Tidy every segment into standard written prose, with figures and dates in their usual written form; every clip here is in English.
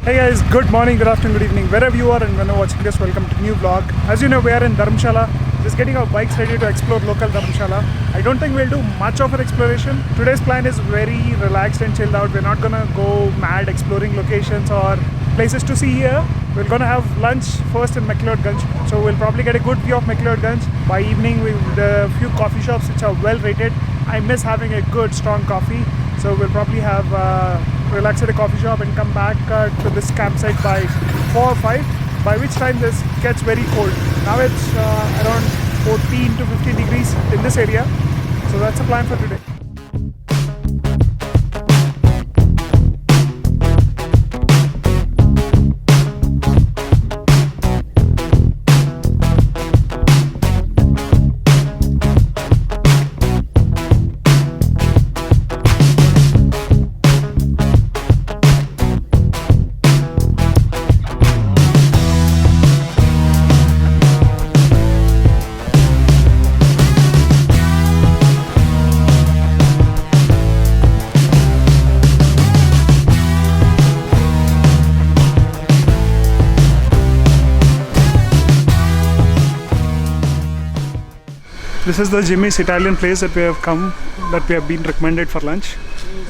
Hey guys, good morning, good afternoon, good evening, wherever you are and when you're watching this, welcome to new vlog. As you know, we are in Dharamshala, just getting our bikes ready to explore local Dharamshala. I don't think we'll do much of an exploration. Today's plan is very relaxed and chilled out. We're not gonna go mad exploring locations or places to see here. We're gonna have lunch first in McLeodganj, so we'll probably get a good view of McLeodganj. By evening, the few coffee shops which are well rated. I miss having a good strong coffee, so we'll probably have relax at a coffee shop and come back to this campsite by 4 or 5, by which time this gets very cold. Now it's around 14 to 15 degrees in this area, so that's the plan for today. This is the Jimmy's Italian place that we have been recommended for lunch.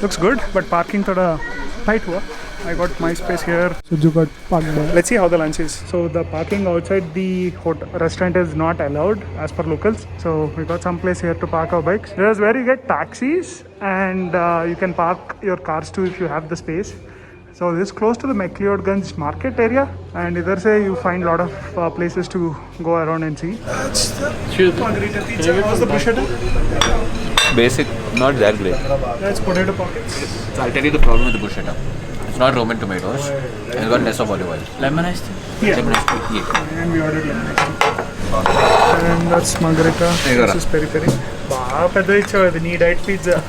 Looks good, but parking thoda tight hua. I got my space here. Suju got parked there. Let's see how the lunch is. So the parking outside the restaurant is not allowed as per locals. So we got some place here to park our bikes. There's where you get taxis and you can park your cars too if you have the space. So this is close to the McLeodganj market area, and either say you find a lot of places to go around and see. Margherita pizza. How's the bruschetta? Basic, not that great. That's potato pockets. So I'll tell you the problem with the bruschetta. It's not Roman tomatoes. It's got less of olive oil. Lemon iced tea? Yeah. Lemon iced tea. Yeah. And we ordered lemon iced tea. And that's Margherita. This is peri peri. Wow, pedda ichcha nee diet pizza.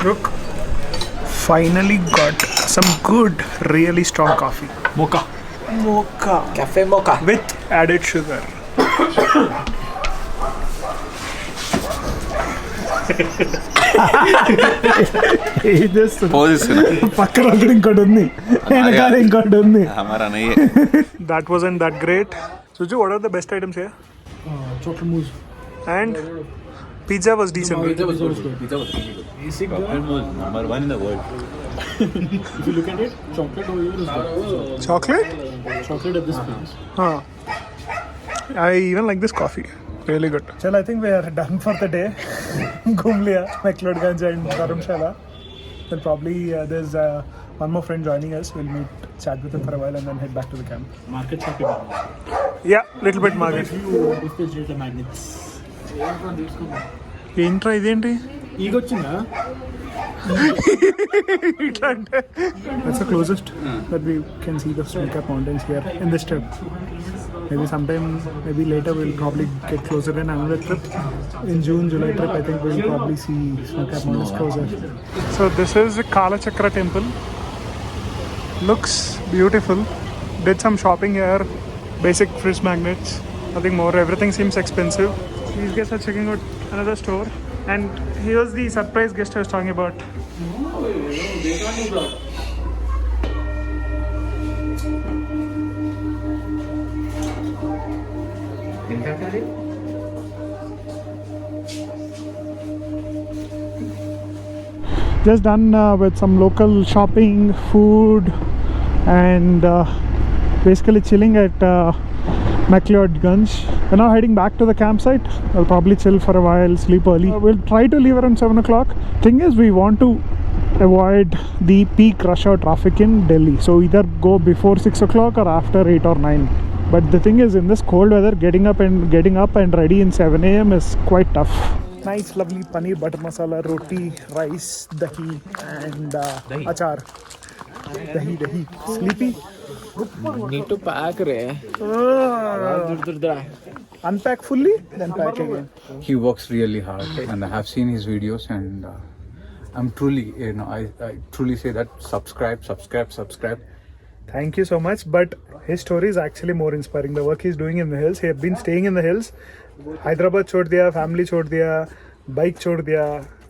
Look. Finally got some good, really strong coffee. Mocha. Cafe mocha. With added sugar. That wasn't that great. Suju, what are the best items here? Chocolate mousse. And pizza was decent. Pizza was good. Pizza was really good. Chocolate was number one in the world. If you look at it, chocolate over here is good. Chocolate? Chocolate at this place. Huh. I even like this coffee. Really good. Chal, I think we are done for the day. Ghum liya, McLeodganj and Dharamshala. Then probably there's one more friend joining us. We'll meet, chat with him for a while and then head back to the camp. Market shopping. Yeah, little bit market. Refrigerator magnets. ఏంట్రా ఇదేంటి ఈగొచ్చిందా ఇట్లా అంటే that's the closest that we can see the snow cap mountains here in this trip. Maybe later we'll probably get closer in another trip. In June, July trip, I think we'll probably see snow cap mountains closer. So this is the Kalachakra temple. Looks beautiful. Did some shopping here. Basic fridge magnets. Nothing more. Everything seems expensive. These guys are checking out another store, and here's the surprise guest I was talking about. Just done with some local shopping, food, and basically chilling at McLeodganj. We're now heading back to the campsite. We'll probably chill for a while, sleep early. We'll try to leave around 7 o'clock. Thing is, we want to avoid the peak rush hour traffic in Delhi. So either go before 6 o'clock or after 8 or 9. But the thing is, in this cold weather, getting up and ready in 7 a.m. is quite tough. Nice, lovely paneer butter masala, roti, rice, dahi, and achar. Dahi. Sleepy? Need to pack re. Unpack fully, then pack again. He works really hard, and I have seen his videos, and I'm truly, I truly say that subscribe. Thank you so much. But his story is actually more inspiring. The work he's doing in the hills. He has been staying in the hills. Hyderabad chhod diya, family chhod diya, bike chhod diya,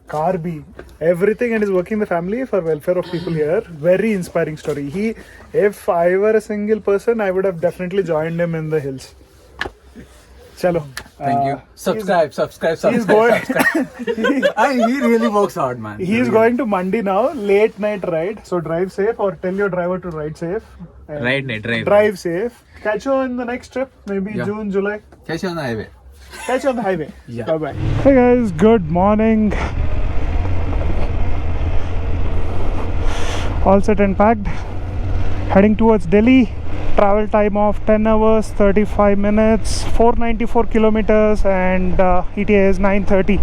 Carby, everything, and is working the family for welfare of people here. Very inspiring story. If I were a single person, I would have definitely joined him in the hills. Chalo. Thank you. Subscribe. He's going. He really works hard, man. He's going to Mandi now. Late night ride. So drive safe, or tell your driver to ride safe. And drive safe. Catch you on the next trip. Maybe June, July. Catch you on the highway. Catch you on the highway. Bye bye. Hey guys, good morning. All set and packed. Heading towards Delhi. Travel time of 10 hours, 35 minutes, 494 kilometers, and ETA is 9:30.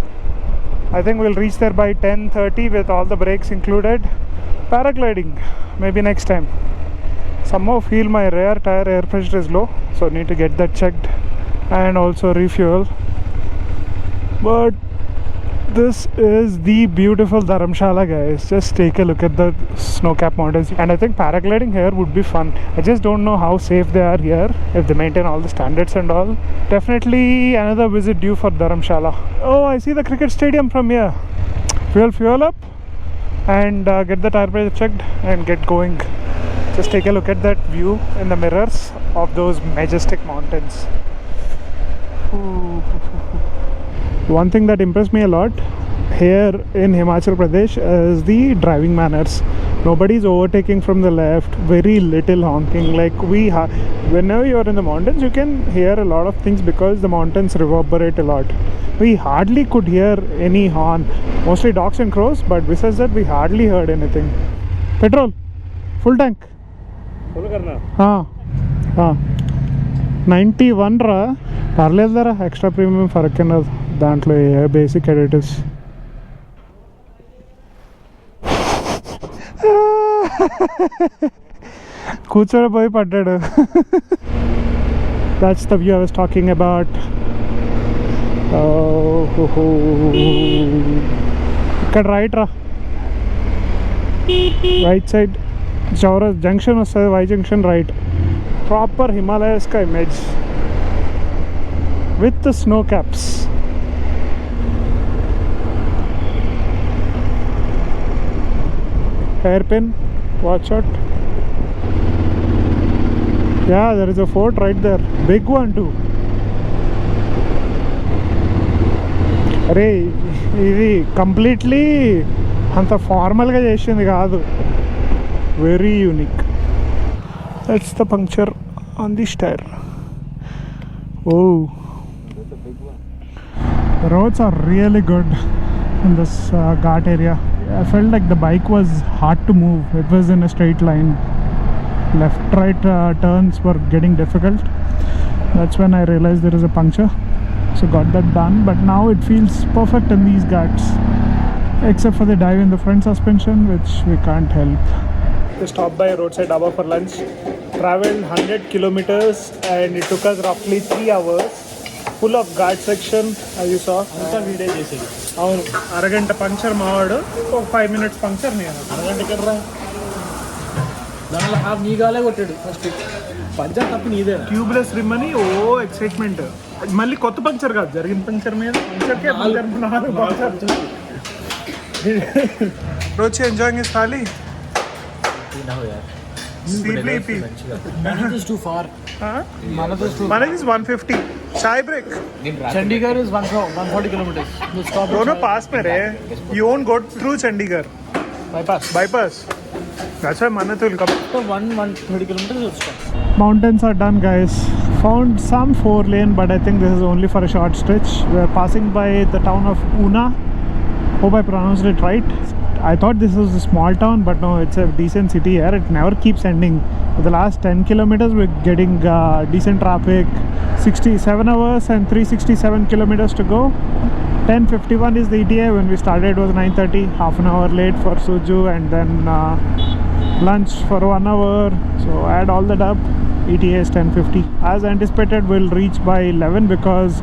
I think we'll reach there by 10:30 with all the breaks included. Paragliding, maybe next time. Somehow feel my rear tire air pressure is low, so need to get that checked and also refuel. But this is the beautiful Dharamshala, guys. Just take a look at the snow-capped mountains, and I think paragliding here would be fun. I just don't know how safe they are here, if they maintain all the standards and all. Definitely another visit due for Dharamshala. Oh, I see the cricket stadium from here. We'll fuel up and get the tire pressure checked and get going. Just take a look at that view in the mirrors of those majestic mountains. Ooh. One thing that impressed me a lot here in Himachal Pradesh is the driving manners. Nobody's overtaking from the left, very little honking. Like whenever you're in the mountains, you can hear a lot of things because the mountains reverberate a lot. We hardly could hear any horn, mostly dogs and crows, but besides that, we hardly heard anything. Petrol, full tank. Full karna. हाँ 91 రా పర్లేదు ధర extra premium ఫరక్ అన్నది దాంట్లో basic additives కూర్చోడిపోయి పడ్డాడు. That's the view I was talking about. ఇక్కడ right రా, రైట్ సైడ్ చౌరా జంక్షన్ వస్తుంది, Y junction right. Proper Himalayas ka image with the snow caps. Hairpin, watch out. Yeah, there is a fort right there, big one too. అరే ఇది completely అంత ఫార్మల్గా చేసింది కాదు, very unique. That's the puncture on this tire. Oh, the roads are really good in this Ghat area. I felt like the bike was hard to move. It was in a straight line. Left right turns were getting difficult. That's when I realized there is a puncture, so got that done. But now it feels perfect in these Ghats, except for the dive in the front suspension, which we can't help. We stopped by roadside dhaba for lunch. Traveled 100 kilometers and it took us roughly 3 hours. Full of Ghat section, as you saw. అంతా video చేసేది. అవును, అరగంట puncture మావాడు, ఒక 5 minutes puncture నేను. అరగంట ఎక్కడరా, దానిలో హాఫ్ నీ గాలే కొట్టాడు ఫస్ట్. పంచర్ తప్పి నీదే. ట్యూబ్లెస్ రిమ్ అని ఓ ఎక్సైట్మెంట్. మళ్ళీ కొత్త పంక్చర్ కాదు, జరిగిన పంక్చర్ మీద పంక్చర్కే పంక్చర్. రోజు enjoying is thali. Manage is too far. Manage is 150. Chai break. Chandigarh is 140 kilometers. You stop. दोनों पास में रहे. You won't go through Chandigarh. Bypass. That's why Manat will come. So 130 kilometers will stop. Mountains are done, guys. Found some 4-lane, but I think this is only for a short stretch. We are passing by the town of Una. Hope I pronounced it right. I thought this was a small town, but no, it's a decent city here. It never keeps ending. For the last 10 kilometers, we're getting decent traffic. 67 hours and 367 kilometers to go. 10:51 is the ETA. When we started, it was 9:30. Half an hour late for Suju, and then lunch for 1 hour. So add all that up, ETA is 10:50. As anticipated, we'll reach by 11 because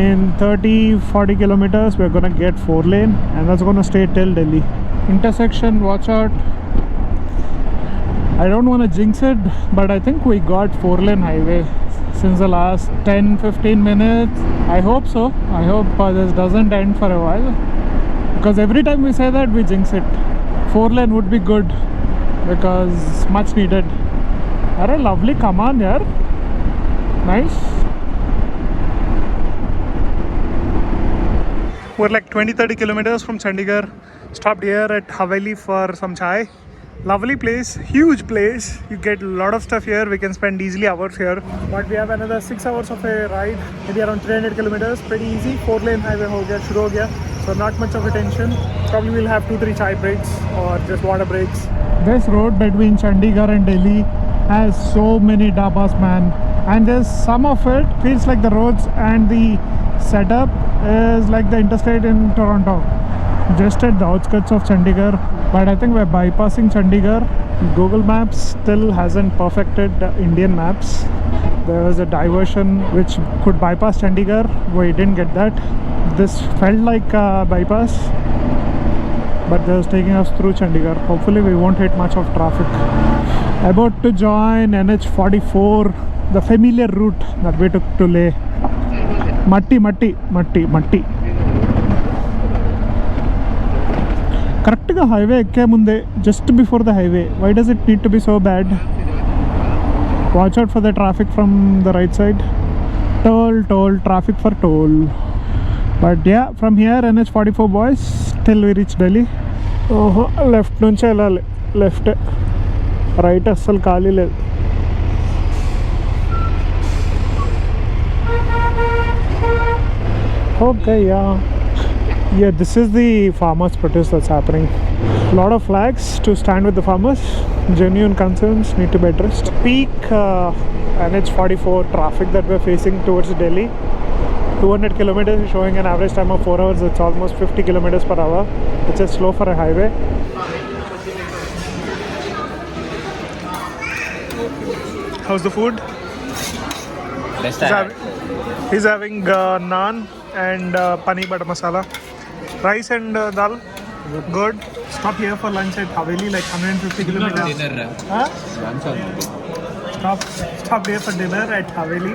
in 30-40 kilometers we're gonna get 4-lane, and that's gonna stay till Delhi. Intersection, watch out. I don't want to jinx it, but I think we got 4-lane highway since the last 10-15 minutes. I hope so. I hope this doesn't end for a while. Because every time we say that, we jinx it. 4-lane would be good because much needed. Arey, lovely, come on yaar. Nice. We're like 20-30 kilometers from Chandigarh. Stopped here at Haveli for some chai. Lovely place, huge place. You get a lot of stuff here. We can spend easily hours here. But we have another 6 hours of a ride, maybe around 300 kilometers. Pretty easy. 4-lane highway ho gaya, shuru ho gaya. So not much of a tension. Probably we'll have 2-3 chai breaks or just water breaks. This road between Chandigarh and Delhi has so many dabas, man. And there's some of it feels like the roads and the setup is like the interstate in Toronto. Just at the outskirts of Chandigarh, but I think we're bypassing Chandigarh. Google Maps still hasn't perfected the Indian maps. There was a diversion which could bypass Chandigarh. We didn't get that. This felt like a bypass, but this was taking us through Chandigarh. Hopefully we won't hit much of traffic. About to join NH44, the familiar route that we took to Leh. Matti. కరెక్ట్గా highway ఎక్కే ముందే just before the highway why does it need to be so bad watch out for the traffic from the right side toll traffic for toll but yeah from here NH44 boys till we reach Delhi ఓహో left నుంచి వెళ్ళాలి left right అస్సలు ఖాళీ లేదు okay Yeah, this is the farmers' protest that's happening. A lot of flags to stand with the farmers. Genuine concerns need to be addressed. Peak NH44 traffic that we're facing towards Delhi. 200 kilometers is showing an average time of 4 hours. It's almost 50 kilometers per hour, which is slow for a highway. How's the food? He's having naan and paneer butter masala. Rice and dal, good. Stop here for lunch at Haveli, like 150 kilometers. Dinner. Huh? Lunch. Stop here for dinner at Haveli.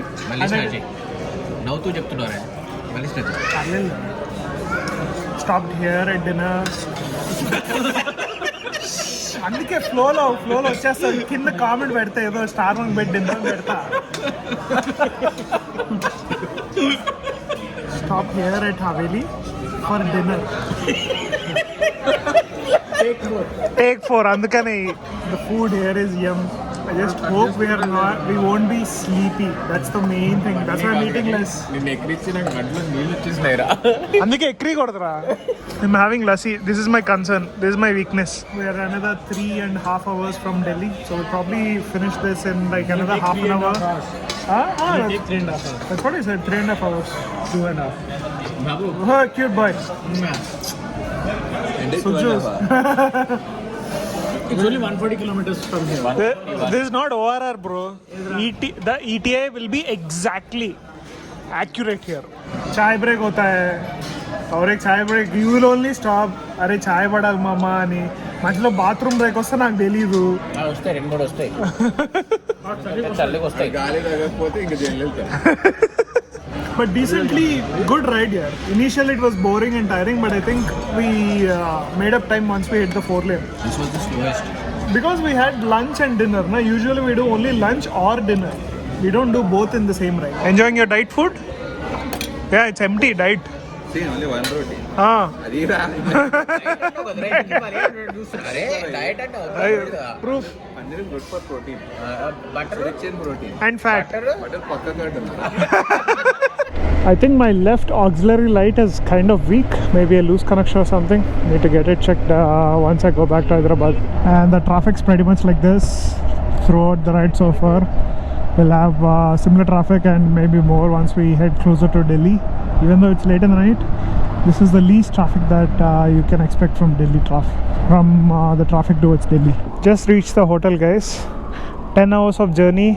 Now tu చెప్తున్నారు Stopped here at dinner. అందుకే ఫ్లోలో వచ్చేస్తాను కింద comment పెడతా ఏదో star one bed dinner పెడతా Stop here at Haveli for dinner. Take 4. అందుకని the food here is yum. I just hope we won't be sleepy. That's the main thing. That's why I'm eating less. నిన్న ఎక్కిరిచ్చి నాకు గంటలో నీళ్ళు వచ్చేసినాయిరా అందుకే ఎక్కి కొడతారా I'm having lassi. This is my concern. This is my weakness. We are another 3.5 hours from Delhi, so we'll probably finish this in like another half an hour. Take 3.5 hours. That's what I said. 3.5 hours. 2.5. Babu Oh, cute boy. Sujus. It's only 140 kilometers from here. This is not ORR, bro. The ETA will be exactly accurate here. Chai break hota hai. और एक chai break you will only stop अरे चाय बड़ा मामा అని మధ్యలో bathroom break వస్తే నాకు తెలీదు వస్తాయి 2-3 వస్తాయి చల్లగా వస్తాయి గాలి తగ్గకపోతే ఇంక jail But decently good ride here. Initially it was boring and tiring, but I think we made up time once we hit the 4-lane. This was the slowest. Because we had lunch and dinner. Na? Usually we do only lunch or dinner. We don't do both in the same ride. Enjoying your diet food? Yeah, it's empty diet. See, only one roti. Adira. Proof. Paneer is good for protein. Butter rich in protein. And fat. Butter pakka kar I think my left auxiliary light is kind of weak. Maybe a loose connection or something. Need to get it checked once I go back to Hyderabad. And the traffic's pretty much like this throughout the ride so far. We'll have similar traffic and maybe more once we head closer to Delhi. Even though it's late in the night, this is the least traffic that you can expect from Delhi the traffic towards Delhi. Just reached the hotel, guys. 10 hours of journey,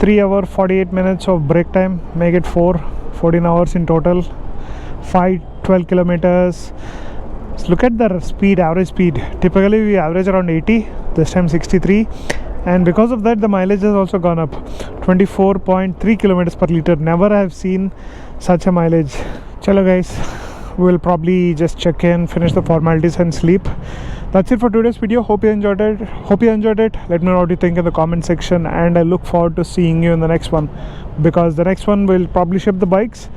3 hours 48 minutes of break time, make it 14 hours in total, 12 kilometers. So look at the speed, average speed. Typically we average around 80, this time 63, and because of that the mileage has also gone up, 24.3 kilometers per liter. Never have seen such a mileage. Chalo guys, we'll probably just check in, finish the formalities and sleep. That's it for today's video. Hope you enjoyed it. Let me know what you think in the comment section, and I look forward to seeing you in the next one, because the next one will probably ship the bikes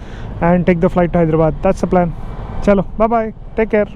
and take the flight to Hyderabad. That's the plan. Chalo, bye bye, take care.